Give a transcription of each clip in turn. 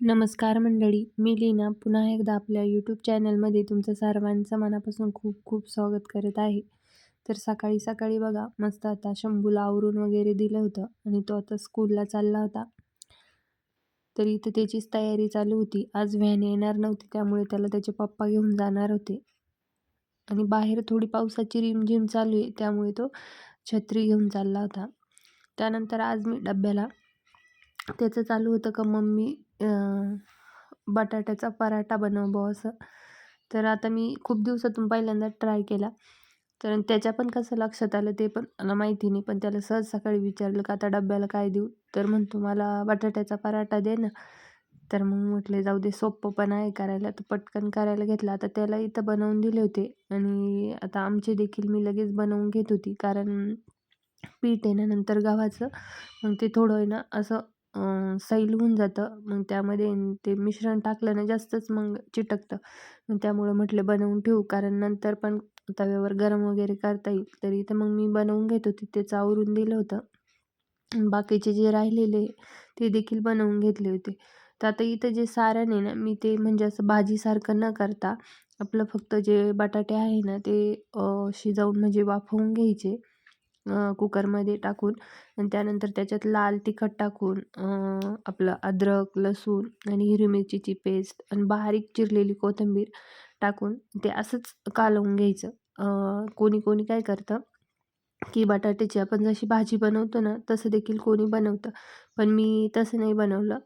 नमस्कार मंडळी, मी लीना पुन्हा एकदा आपल्या यूट्यूब चॅनलमध्ये तुमचं सर्वांचं मनापासून खूप खूप स्वागत करत आहे. तर सकाळी सकाळी बघा मस्त आता शंभूला आवरून वगैरे दिलं होतं आणि तो आता स्कूलला चालला होता. तर इथं त्याचीच तयारी चालू होती. आज व्हॅन येणार नव्हती त्यामुळे त्याला त्याचे पप्पा घेऊन जाणार होते आणि बाहेर थोडी पावसाची रिमझिम चालू आहे त्यामुळे तो छत्री घेऊन चालला होता. त्यानंतर आज मी डब्याला त्याचं चालू होतं का मम्मी बटाट्याचा पराठा बनव बुवा असं. तर आता मी खूप दिवसातून पहिल्यांदा ट्राय केला. तर त्याच्या पण कसं लक्षात आलं ते पण मला माहिती नाही. पण त्याला सहज सकाळी विचारलं का आता डब्याला काय देऊ? तर म्हणतो मला बटाट्याचा पराठा दे ना. तर मग म्हटले जाऊ दे सोपं पण आहे करायला. तर पटकन करायला घेतला. आता त्याला इथं बनवून दिले होते आणि आता आमचे देखील मी लगेच बनवून घेत होती. कारण पीठ आहे ना नंतर गव्हाचं मग ते थोडं आहे ना असं सैल होऊन जातं. मग त्यामध्ये ते मिश्रण टाकलं ना जास्तच मग चिटकतं. मग त्यामुळं म्हटलं बनवून ठेवू कारण नंतर पण तव्यावर गरम वगैरे करता येईल. तर इथं मग मी बनवून घेत होती. त्याचं आवरून दिलं होतं. बाकीचे जे राहिलेले ते देखील बनवून घेतले होते. तर आता इथं जे सारण आहे ना मी ते म्हणजे असं भाजीसारखं न करता आपलं फक्त जे बटाटे आहे ना ते शिजवून म्हणजे वाफवून घ्यायचे कुकरमध्ये टाकून आणि त्यानंतर त्याच्यात लाल तिखट टाकून आपलं अद्रक, लसूण आणि हिरवी मिरचीची पेस्ट आणि बारीक चिरलेली कोथिंबीर टाकून ते असंच कालवून घ्यायचं. कोणी कोणी काय करतं की बटाट्याची आपण जशी भाजी बनवतो ना तसं देखील कोणी बनवतं. पण मी तसं नाही बनवलं.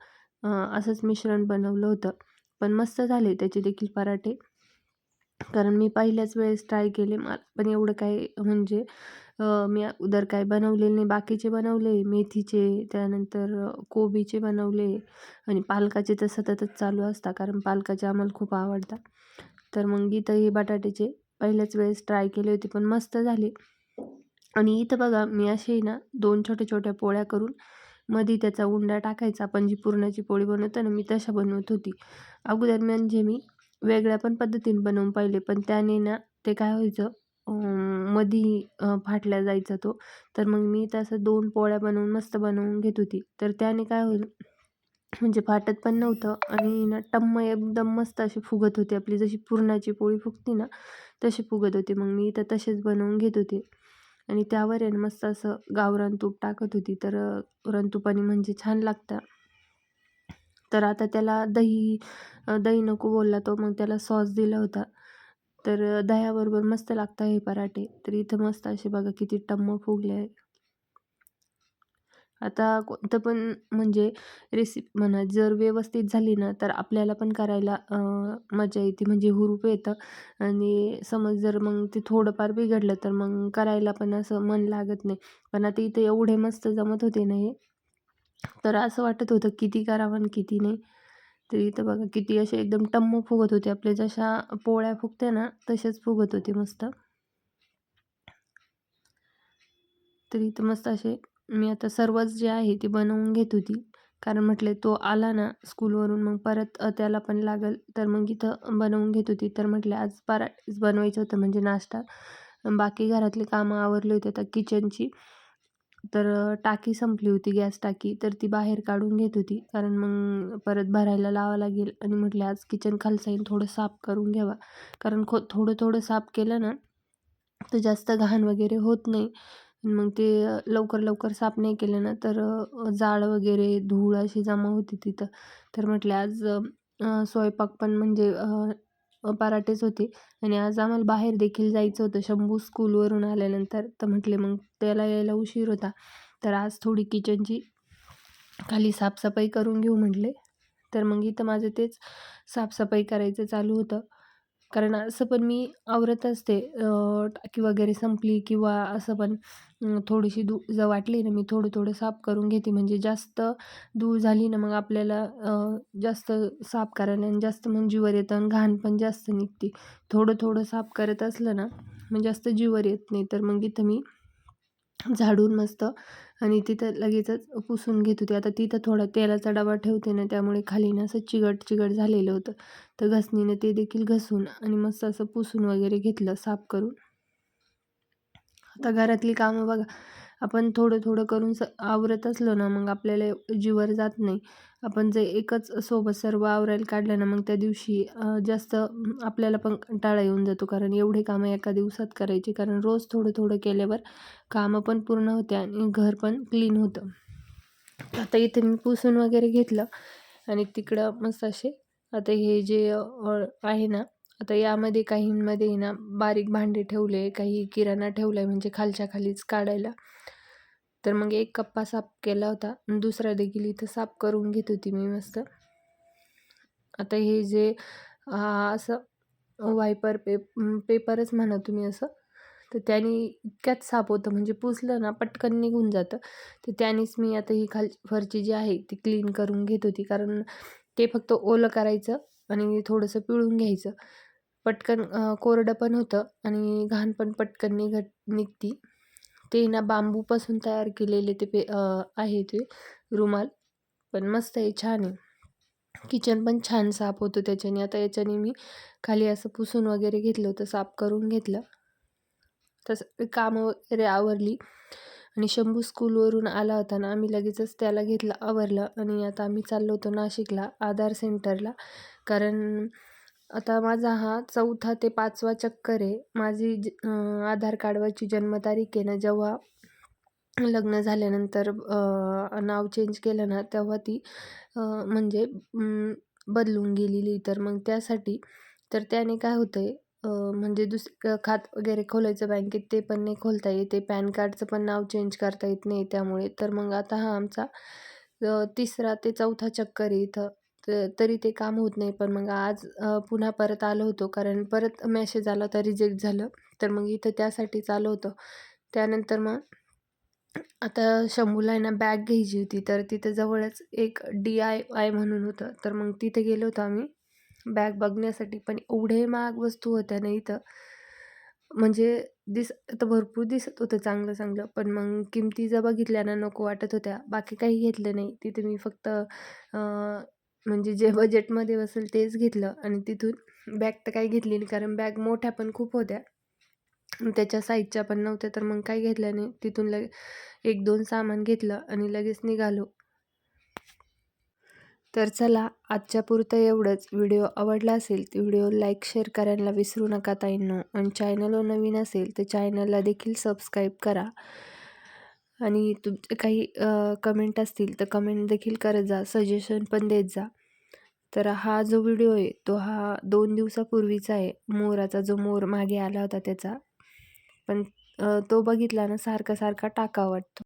असंच मिश्रण बनवलं होतं. पण मस्त झाले त्याचे देखील पराठे. कारण मी पहिल्याच वेळेस ट्राय केले. मला पण एवढं काही म्हणजे मी अगोदर काय बनवलेलं नाही. बाकीचे बनवले मेथीचे, त्यानंतर कोबीचे बनवले आणि पालकाचे तर सततच चालू असतात. कारण पालकाचे आम्हाला खूप आवडतात. तर मग इथं हे बटाट्याचे पहिल्याच वेळेस ट्राय केले होते, पण मस्त झाले. आणि इथं बघा मी असे ना 2 छोट्या-छोट्या पोळ्या करून मध्ये त्याचा उंडा टाकायचा. आपण जी पुरणाची पोळी बनवतो ना, मी तशा बनवत होती. अगोदर म्हणजे मी वेगळ्या पण पद्धतीने बनवून पाहिले, पण त्याने ना ते काय व्हायचं मधी फाटला जायचा तो. तर मग मी तसं 2 पोळ्या बनवून मस्त बनवून घेत होती. तर त्याने काय होईल म्हणजे फाटत पण नव्हतं आणि ना टम्म एकदम मस्त अशी फुगत होती. आपली जशी पुरणाची पोळी फुगते ना, तशी फुगत होती. मग मी तर तसेच बनवून घेत होते आणि त्यावर आहे ना मस्त असं गावरान तूप टाकत होती. तर तुपाने म्हणजे छान लागतं. तर आता त्याला दही नको बोलला तो, मग त्याला सॉस दिला होता. तर दह्याबरोबर मस्त लागतं हे पराठे. तर इथं मस्त असे बघा किती टम्म फुगले आहे. आता कोणतं पण म्हणजे रेसिपी म्हणा जर व्यवस्थित झाली ना, तर आपल्याला पण करायला मजा येते म्हणजे हुरूप येतं आणि समज जर मग ते थोडंफार बिघडलं, तर मग करायला पण असं मन लागत नाही. पण आता इथे एवढे मस्त जमत होते ना हे, तर असं वाटत होतं किती करावं आणि किती नाही. तर इथं बघा किती असे एकदम टम्म फुगत होते. आपल्या जशा पोळ्या फुगते ना, तसेच फुगत होते मस्त. तर इथं मस्त असे मी आता सर्वच जे आहे ते बनवून घेत होती. कारण म्हटले तो आला ना स्कूलवरून मग परत त्याला पण लागेल. तर मग इथं बनवून घेत होती. तर म्हटले आज पराठेच बनवायचं होतं म्हणजे नाश्ता. बाकी घरातली कामं आवरली होती आता किचनची. तर टाकी संपली होती गॅस टाकी. तर ती बाहेर काढून घेत होती. कारण मग परत भरायला लावावं लागेल आणि म्हटले आज किचन खालसाईन थोडं साफ करून घ्यावा. कारण थोडं-थोडं साफ केलं ना, तर जास्त घाण वगैरे होत नाही. मग ते लवकर साफ नाही केलं ना, तर जाळ वगैरे, धूळ अशी जमा होती तिथं. तर म्हटले आज स्वयंपाक पण म्हणजे पराठेच होते आणि आज आम्हाला बाहेर देखील जायचं होतं. शंभू स्कूलवरून आल्यानंतर. तर म्हटले मग त्याला यायला उशीर होता. तर आज थोडी किचनची खाली साफसफाई करून घेऊ म्हटले. तर मग इथं माझं तेच साफसफाई करायचं चालू होतं. कारण असं पण मी आवरत असते टाकी वगैरे संपली किंवा असं पण थोडीशी जर वाटली ना, मी थोडं साफ करून घेते. म्हणजे जास्त धूळ झाली ना, मग आपल्याला जास्त साफ करायला आणि जास्त मग जीवावर येतं आणि घाण पण जास्त निघते. थोडं साफ करत असलं ना, मग जास्त जीवावर येत नाही. तर मग इथं मी झाडून मस्त आणि तिथं लगेचच पुसून घेत होते. आता तिथं थोडा तेलाचा डबा ठेवते ना, त्यामुळे खाली ना असं चिकट झालेलं होतं. तर घासणीने ते देखील घासून आणि मस्त असं पुसून वगैरे घेतलं साफ करून. आता घरातली कामं बघा, आपण थोडं करून आवरत असलो ना, मग आपल्याला जीवावर जात नाही. आपण जे एकच सोबत सर्व आवरायला काढलं ना, मग त्या दिवशी जास्त आपल्याला पण कंटाळा येऊन जातो. कारण एवढे कामं एका दिवसात करायची. कारण रोज थोडं-थोडं केल्यावर कामं पण पूर्ण होते आणि घर पण क्लीन होतं. आता इथे मी पुसून वगैरे घेतलं आणि तिकडं मस्त असे आता हे जे आहे ना, आता यामध्ये काहींमध्ये ना बारीक भांडे ठेवले, काही किराणा ठेवलाय म्हणजे खालच्या खालीच काढायला. तर मग एक कप्पा साफ केला होता. दुसरा देखील इथं साफ करून घेत होती मी मस्त. आता हे जे असं वायपर पेपरच म्हणा तुम्ही असं, तर त्याने इतक्यात साफ होतं म्हणजे पुसलं ना पटकन निघून जातं. तर त्यानेच मी आता ही खालची फरची जी आहे ती क्लीन करून घेत होती. कारण ते फक्त ओलं करायचं आणि थोडंसं पिळून घ्यायचं. पटकन कोरडं पण होतं आणि घाण पण पटकन निघती. ते ना बांबूपासून तयार केलेले ते आहे ते रुमाल. पण मस्त आहे, छान आहे. किचन पण छान साफ होतं त्याच्याने. आता याच्याने मी खाली असं पुसून वगैरे घेतलं होतं, साफ करून घेतलं. तसं कामं वगैरे आवरली आणि शंभू स्कूलवरून आला होता ना, आम्ही लगेचच त्याला घेतलं, आवरलं आणि आता आम्ही चाललो होतो नाशिकला आधार सेंटरला. कारण आता माझा हा 4था ते 5वा चक्कर आहे. माझी आधार कार्डवरची जन्मतारीख आहे ना, जेव्हा लग्न झाल्यानंतर नाव चेंज केलं ना, तेव्हा ती म्हणजे बदलून गेलेली. तर मग त्यासाठी तर त्याने काय होतंय, म्हणजे खातं वगैरे खोलायचं बँकेत ते पण नाही खोलता येत आहे. पॅन कार्डचं पण नाव चेंज करता येत नाही त्यामुळे. तर मग आता हा आमचा 3रा ते 4था चक्कर आहे इथं. तरी ते काम होत नाही. पण मग आज पुन्हा परत आलो होतो कारण परत मेसेज आला होता रिजेक्ट झालं. तर मग इथं त्यासाठीच आलो होतो. त्यानंतर मग आता शंभूला आहे ना बॅग घ्यायची होती. तर तिथं जवळच एक DIY म्हणून होतं. तर मग तिथे गेलो होतो आम्ही बॅग बघण्यासाठी. पण एवढे महाग वस्तू होत्या ना इथं, म्हणजे तर भरपूर दिसत होतं चांगलं-चांगलं. पण मग किमती जर बघितल्या ना नको वाटत होत्या. बाकी काही घेतलं नाही. तिथे मी फक्त म्हणजे जे बजेटमध्ये बसेल तेच घेतलं आणि तिथून बॅग तर काही घेतली नाही. कारण बॅग मोठ्या पण खूप होत्या. त्याच्या साईजच्या पण नव्हत्या. तर मग काही घेतलं नाही. तिथून 1-2 सामान घेतलं आणि लगेच निघालो. तर चला आजच्या पुरतं एवढंच. व्हिडिओ आवडला असेल तर व्हिडिओ लाईक, शेअर करायला विसरू नका ताईंनो. आणि चॅनलवर नवीन असेल तर चॅनलला देखील सबस्क्राईब करा. आणि तुमचे काही कमेंट असतील तर कमेंट देखील करत जा. सजेशन पण देत जा. तर हा जो व्हिडिओ आहे तो 2 दिवसापूर्वीचा आहे. मोराचा जो मोर मागे आला होता त्याचा. पण तो बघितला ना सारखा-सारखा टाकावा वाटतो.